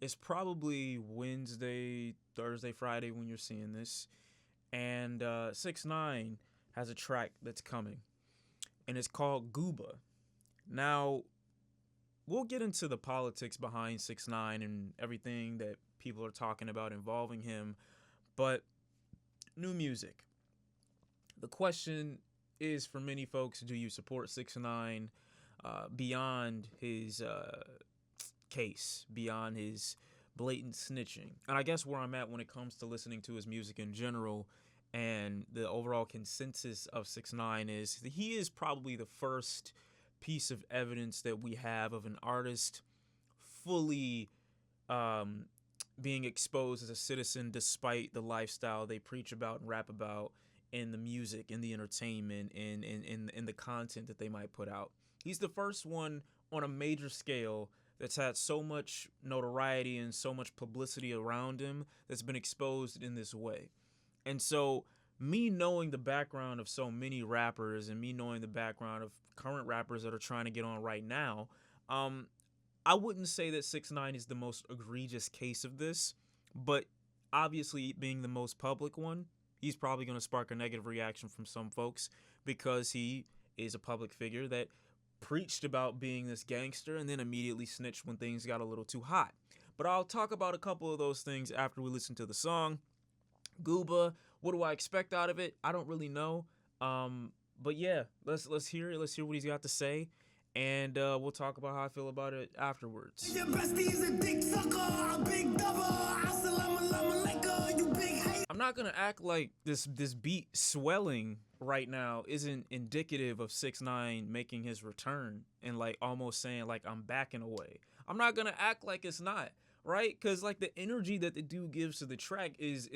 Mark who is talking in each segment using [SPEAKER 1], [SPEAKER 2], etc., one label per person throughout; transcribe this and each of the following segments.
[SPEAKER 1] It's probably Wednesday, Thursday, Friday when you're seeing this, and 6ix9ine has a track that's coming, and it's called Gooba. Now, we'll get into the politics behind 6ix9ine and everything that people are talking about involving him, but new music. The question is for many folks, do you support 6ix9ine beyond his case, beyond his blatant snitching? And I guess where I'm at when it comes to listening to his music in general and the overall consensus of 6ix9ine is that he is probably the first piece of evidence that we have of an artist fully being exposed as a citizen despite the lifestyle they preach about and rap about in the music, in the entertainment, in the content that they might put out. He's the first one on a major scale that's had so much notoriety and so much publicity around him that's been exposed in this way. And so me knowing the background of so many rappers and me knowing the background of current rappers that are trying to get on right now, I wouldn't say that 6ix9ine is the most egregious case of this, but obviously being the most public one, he's probably going to spark a negative reaction from some folks because he is a public figure that preached about being this gangster and then immediately snitched when things got a little too hot. But I'll talk about a couple of those things after we listen to the song. Gooba, what do I expect out of it? I don't really know. But yeah, let's hear it. Let's hear what he's got to say. And we'll talk about how I feel about it afterwards. Your bestie's a dick sucker, a big double. I'm not gonna act like this beat swelling right now isn't indicative of 6ix9ine making his return and like almost saying like I'm backing away. I'm not gonna act like it's not, right? Because like the energy that the dude gives to the track is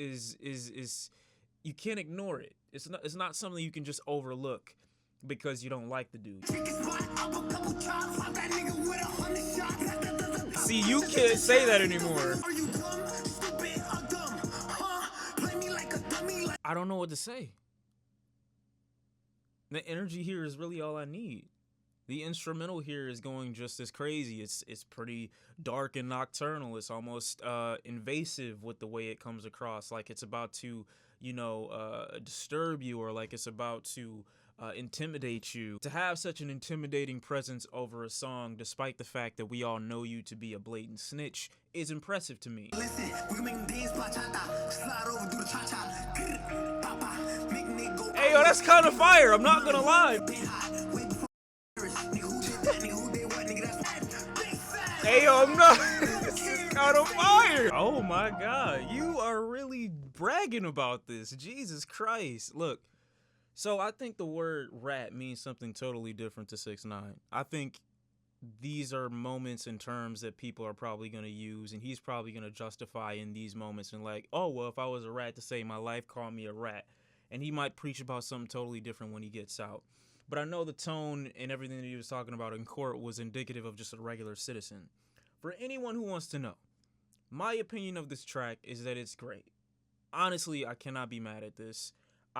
[SPEAKER 1] you can't ignore it. It's not something you can just overlook because you don't like the dude. See, you can't say that anymore. I don't know what to say. The energy here is really all I need. The instrumental here is going just as crazy. It's pretty dark and nocturnal. It's almost invasive with the way it comes across, like it's about to, disturb you, or like it's about to intimidate you. To have such an intimidating presence over a song, despite the fact that we all know you to be a blatant snitch, is impressive to me. Listen, hey, yo, that's kind of fire. I'm not gonna lie. Hey, yo, I'm not. This is kind of fire. Oh my God, you are really bragging about this. Jesus Christ. Look. So I think the word rat means something totally different to 6ix9ine. I think these are moments and terms that people are probably going to use, and he's probably going to justify in these moments and like, oh, well, if I was a rat to save my life, call me a rat. And he might preach about something totally different when he gets out. But I know the tone and everything that he was talking about in court was indicative of just a regular citizen. For anyone who wants to know, my opinion of this track is that it's great. Honestly, I cannot be mad at this.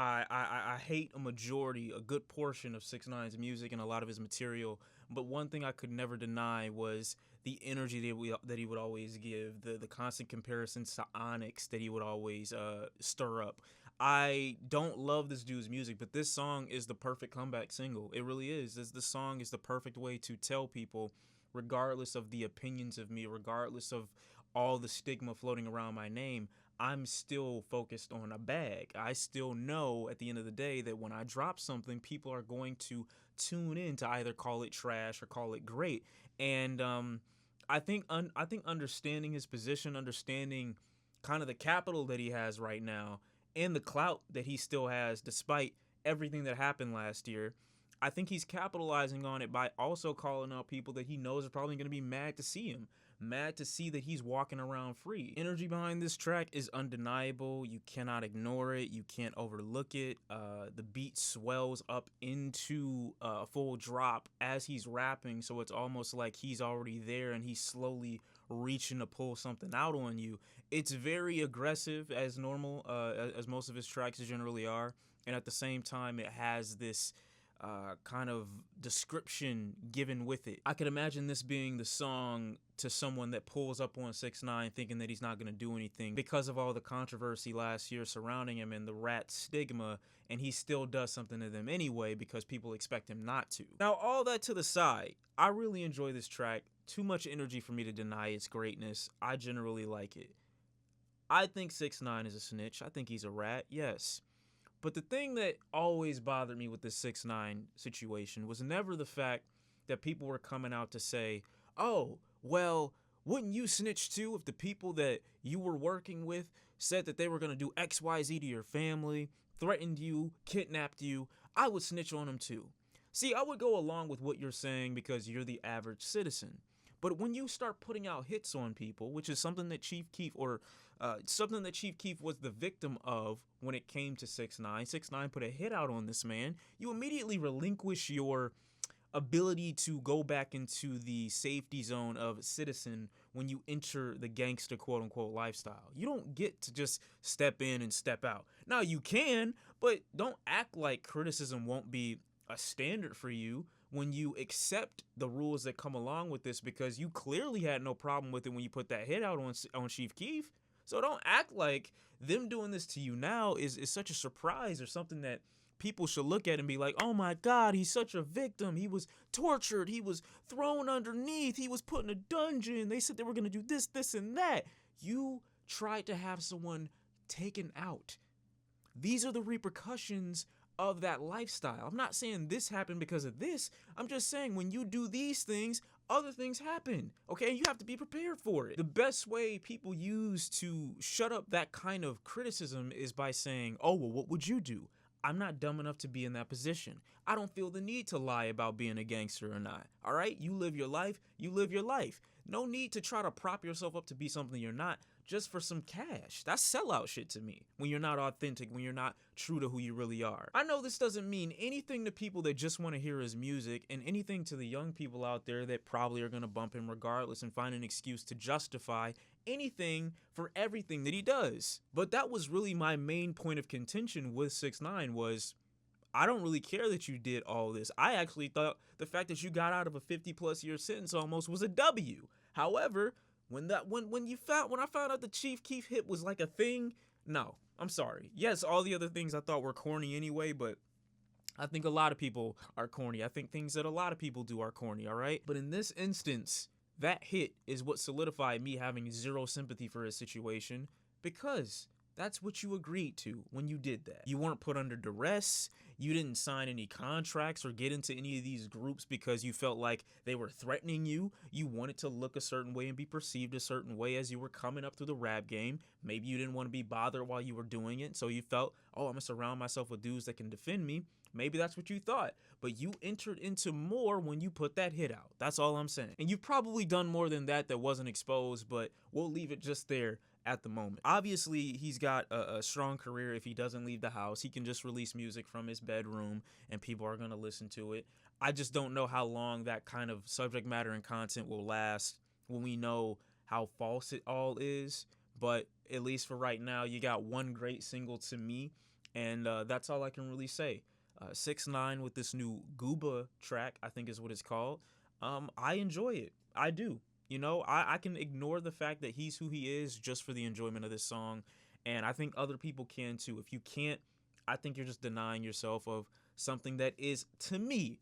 [SPEAKER 1] I hate a good portion of 6ix9ine's music and a lot of his material, but one thing I could never deny was the energy that he would always give, the constant comparisons to Onyx that he would always stir up. I don't love this dude's music, but this song is the perfect comeback single. It really is. This song is the perfect way to tell people, regardless of the opinions of me, regardless of all the stigma floating around my name, I'm still focused on a bag. I still know at the end of the day that when I drop something, people are going to tune in to either call it trash or call it great. And I think understanding his position, understanding kind of the capital that he has right now and the clout that he still has despite everything that happened last year, I think he's capitalizing on it by also calling out people that he knows are probably going to be mad to see him. Mad to see that he's walking around free. Energy behind this track is undeniable. You cannot ignore it. You can't overlook it. The beat swells up into a full drop as he's rapping, so it's almost like he's already there and he's slowly reaching to pull something out on you. It's very aggressive as normal, as most of his tracks generally are, and at the same time it has this kind of description given with it. I could imagine this being the song to someone that pulls up on 6ix9ine thinking that he's not going to do anything because of all the controversy last year surrounding him and the rat stigma, and he still does something to them anyway because people expect him not to. Now, all that to the side, I really enjoy this track. Too much energy for me to deny its greatness. I generally like it. I think 6ix9ine is a snitch. I think he's a rat, yes. But the thing that always bothered me with the 6ix9ine situation was never the fact that people were coming out to say, oh, well, wouldn't you snitch too if the people that you were working with said that they were going to do X, Y, Z to your family, threatened you, kidnapped you? I would snitch on them too. See, I would go along with what you're saying because you're the average citizen. But when you start putting out hits on people, which is something that Chief Keef was the victim of when it came to 6ix9ine. 6ix9ine put a hit out on this man. You immediately relinquish your ability to go back into the safety zone of citizen when you enter the gangster quote-unquote lifestyle. You don't get to just step in and step out. Now you can, but don't act like criticism won't be a standard for you when you accept the rules that come along with this, because you clearly had no problem with it when you put that hit out on Chief Keef. So don't act like them doing this to you now is such a surprise or something that people should look at and be like, oh my God, he's such a victim. He was tortured. He was thrown underneath. He was put in a dungeon. They said they were going to do this, this, and that. You tried to have someone taken out. These are the repercussions of that lifestyle. I'm not saying this happened because of this. I'm just saying when you do these things, other things happen, okay? You have to be prepared for it. The best way people use to shut up that kind of criticism is by saying, oh, well, what would you do? I'm not dumb enough to be in that position. I don't feel the need to lie about being a gangster or not, all right? You live your life, you live your life. No need to try to prop yourself up to be something you're not just for some cash. That's sellout shit to me when you're not authentic, when you're not true to who you really are. I know this doesn't mean anything to people that just want to hear his music, and anything to the young people out there that probably are going to bump him regardless and find an excuse to justify anything for everything that he does. But that was really my main point of contention with 6ix9ine was, I don't really care that you did all this. I actually thought the fact that you got out of a 50+ year sentence almost was a W. However, when I found out the Chief Keef hit was like a thing, no, I'm sorry. Yes, all the other things I thought were corny anyway, but I think a lot of people are corny. I think things that a lot of people do are corny, all right? But in this instance, that hit is what solidified me having zero sympathy for his situation, because that's what you agreed to when you did that. You weren't put under duress. You didn't sign any contracts or get into any of these groups because you felt like they were threatening you. You wanted to look a certain way and be perceived a certain way as you were coming up through the rap game. Maybe you didn't want to be bothered while you were doing it, so you felt, oh, I'm gonna surround myself with dudes that can defend me. Maybe that's what you thought, but you entered into more when you put that hit out. That's all I'm saying. And you've probably done more than that wasn't exposed, but we'll leave it just there at the moment. Obviously, he's got a strong career. If he doesn't leave the house, he can just release music from his bedroom and people are going to listen to it. I just don't know how long that kind of subject matter and content will last when we know how false it all is. But at least for right now, you got one great single to me, and that's all I can really say. 6ix9ine with this new Gooba track, I think is what it's called. I enjoy it. I do. You know, I can ignore the fact that he's who he is just for the enjoyment of this song, and I think other people can too. If you can't, I think you're just denying yourself of something that is, to me,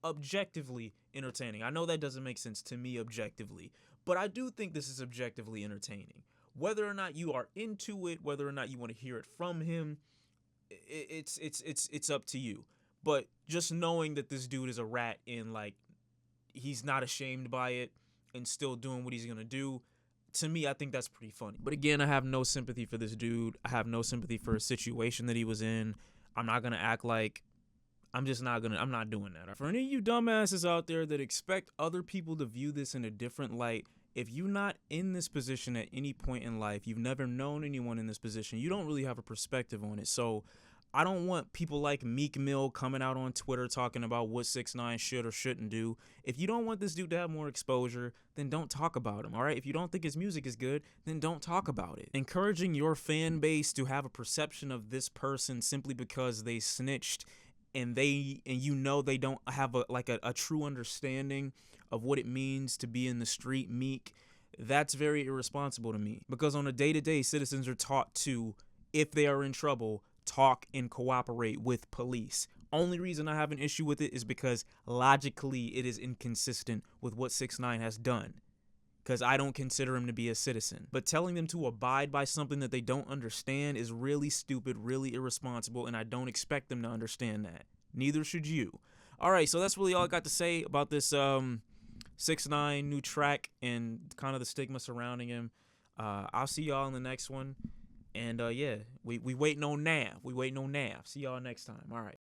[SPEAKER 1] objectively entertaining. I know that doesn't make sense to me objectively, but I do think this is objectively entertaining. Whether or not you are into it, whether or not you want to hear it from him, it's up to you. But just knowing that this dude is a rat and like he's not ashamed by it and still doing what he's gonna do, to me, I think that's pretty funny. But again, I have no sympathy for this dude. I have no sympathy for a situation that he was in. I'm not gonna act like I'm not doing that. For any of you dumbasses out there that expect other people to view this in a different light, if you're not in this position at any point in life, you've never known anyone in this position, you don't really have a perspective on it. So I don't want people like Meek Mill coming out on Twitter talking about what 6ix9ine should or shouldn't do. If you don't want this dude to have more exposure, then don't talk about him, all right? If you don't think his music is good, then don't talk about it. Encouraging your fan base to have a perception of this person simply because they snitched and you know they don't have a true understanding of what it means to be in the street meek, that's very irresponsible to me. Because on a day-to-day, citizens are taught to, if they are in trouble, talk and cooperate with police. Only reason I have an issue with it is because logically it is inconsistent with what 6ix9ine has done, because I don't consider him to be a citizen. But telling them to abide by something that they don't understand is really stupid, really irresponsible, and I don't expect them to understand that. Neither should you. All right, so that's really all I got to say about this 6ix9ine new track and kind of the stigma surrounding him. I'll see y'all in the next one. And yeah, we waiting on Nav. We waiting on Nav. See y'all next time. All right.